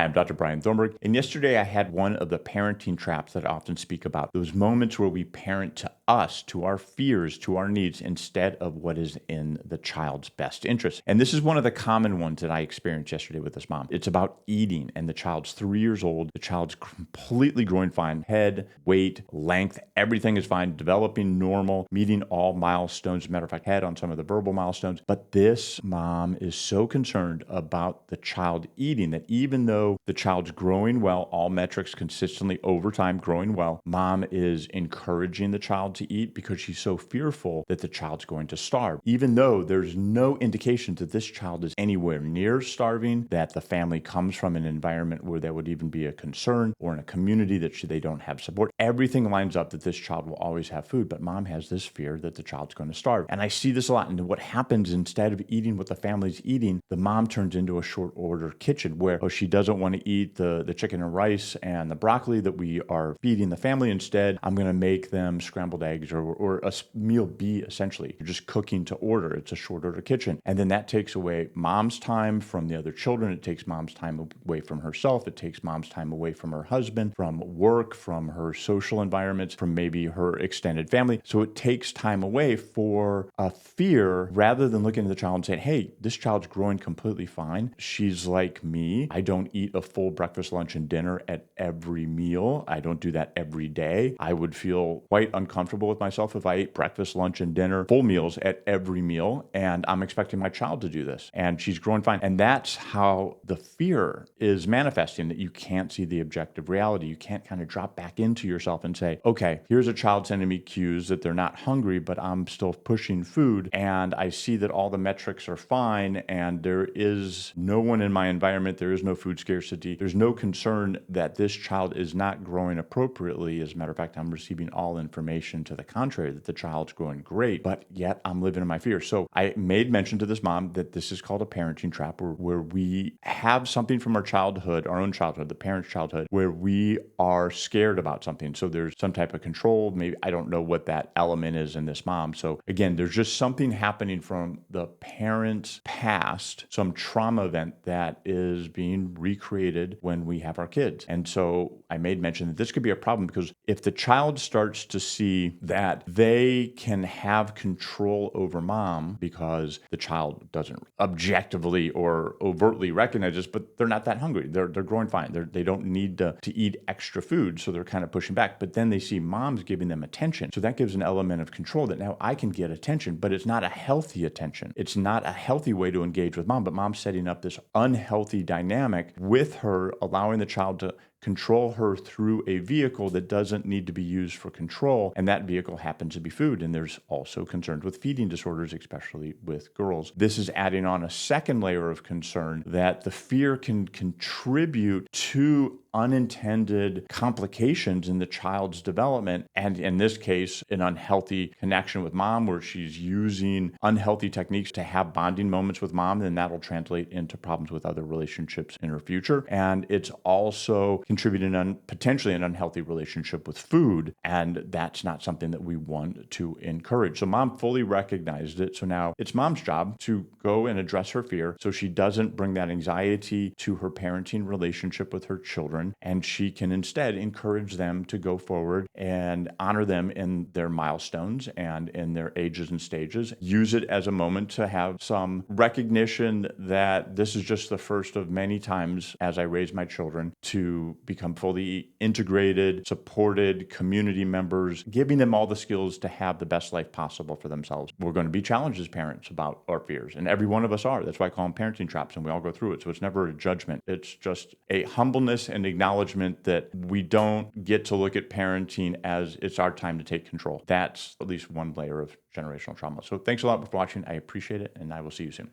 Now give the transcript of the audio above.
I'm Dr. Brian Thornburg, and yesterday I had one of the parenting traps that I often speak about, those moments where we parent to us, to our fears, to our needs, instead of what is in the child's best interest. And this is one of the common ones that I experienced yesterday with this mom. It's about eating, and the child's 3 years old. The child's completely growing fine. Head, weight, length, everything is fine, developing normal, meeting all milestones. As a matter of fact, head on some of the verbal milestones. But this mom is so concerned about the child eating that even though the child's growing well, all metrics consistently over time growing well, mom is encouraging the child to eat because she's so fearful that the child's going to starve, even though there's no indication that this child is anywhere near starving, that the family comes from an environment where there would even be a concern, or in a community that they don't have support. Everything lines up that this child will always have food, but mom has this fear that the child's going to starve. And I see this a lot. And what happens, instead of eating what the family's eating, the mom turns into a short order kitchen where, she doesn't want to eat the chicken and rice and the broccoli that we are feeding the family. Instead, I'm going to make them scrambled eggs or a meal B, essentially. You're just cooking to order. It's a short order kitchen. And then that takes away mom's time from the other children. It takes mom's time away from herself. It takes mom's time away from her husband, from work, from her social environments, from maybe her extended family. So it takes time away for a fear, rather than looking at the child and saying, hey, this child's growing completely fine. She's like me. I don't eat a full breakfast, lunch, and dinner at every meal. I don't do that every day. I would feel quite uncomfortable with myself if I ate breakfast, lunch, and dinner, full meals at every meal. And I'm expecting my child to do this. And she's growing fine. And that's how the fear is manifesting, that you can't see the objective reality. You can't kind of drop back into yourself and say, okay, here's a child sending me cues that they're not hungry, but I'm still pushing food. And I see that all the metrics are fine. And there is no one in my environment. There is no food scarcity. There's no concern that this child is not growing appropriately. As a matter of fact, I'm receiving all information to the contrary, that the child's growing great, but yet I'm living in my fear. So I made mention to this mom that this is called a parenting trap, where we have something from our childhood, our own childhood, the parent's childhood, where we are scared about something. So there's some type of control. Maybe I don't know what that element is in this mom. So again, there's just something happening from the parent's past, some trauma event that is being recreated when we have our kids. And so I made mention that this could be a problem, because if the child starts to see that they can have control over mom because the child doesn't objectively or overtly recognize this, but they're not that hungry. They're growing fine. They don't need to eat extra food. So they're kind of pushing back. But then they see mom's giving them attention. So that gives an element of control that now I can get attention, but it's not a healthy attention. It's not a healthy way to engage with mom, but mom's setting up this unhealthy dynamic with her, allowing the child to control her through a vehicle that doesn't need to be used for control. And that vehicle happens to be food. And there's also concerns with feeding disorders, especially with girls. This is adding on a second layer of concern that the fear can contribute to unintended complications in the child's development. And in this case, an unhealthy connection with mom, where she's using unhealthy techniques to have bonding moments with mom, and that'll translate into problems with other relationships in her future. And it's also contributing potentially an unhealthy relationship with food. And that's not something that we want to encourage. So mom fully recognized it. So now it's mom's job to go and address her fear so she doesn't bring that anxiety to her parenting relationship with her children. And she can instead encourage them to go forward and honor them in their milestones and in their ages and stages. Use it as a moment to have some recognition that this is just the first of many times as I raise my children to become fully integrated, supported community members, giving them all the skills to have the best life possible for themselves. We're going to be challenged as parents about our fears, and every one of us are. That's why I call them parenting traps, and we all go through it. So it's never a judgment. It's just a humbleness and acknowledgement that we don't get to look at parenting as it's our time to take control. That's at least one layer of generational trauma. So thanks a lot for watching. I appreciate it, and I will see you soon.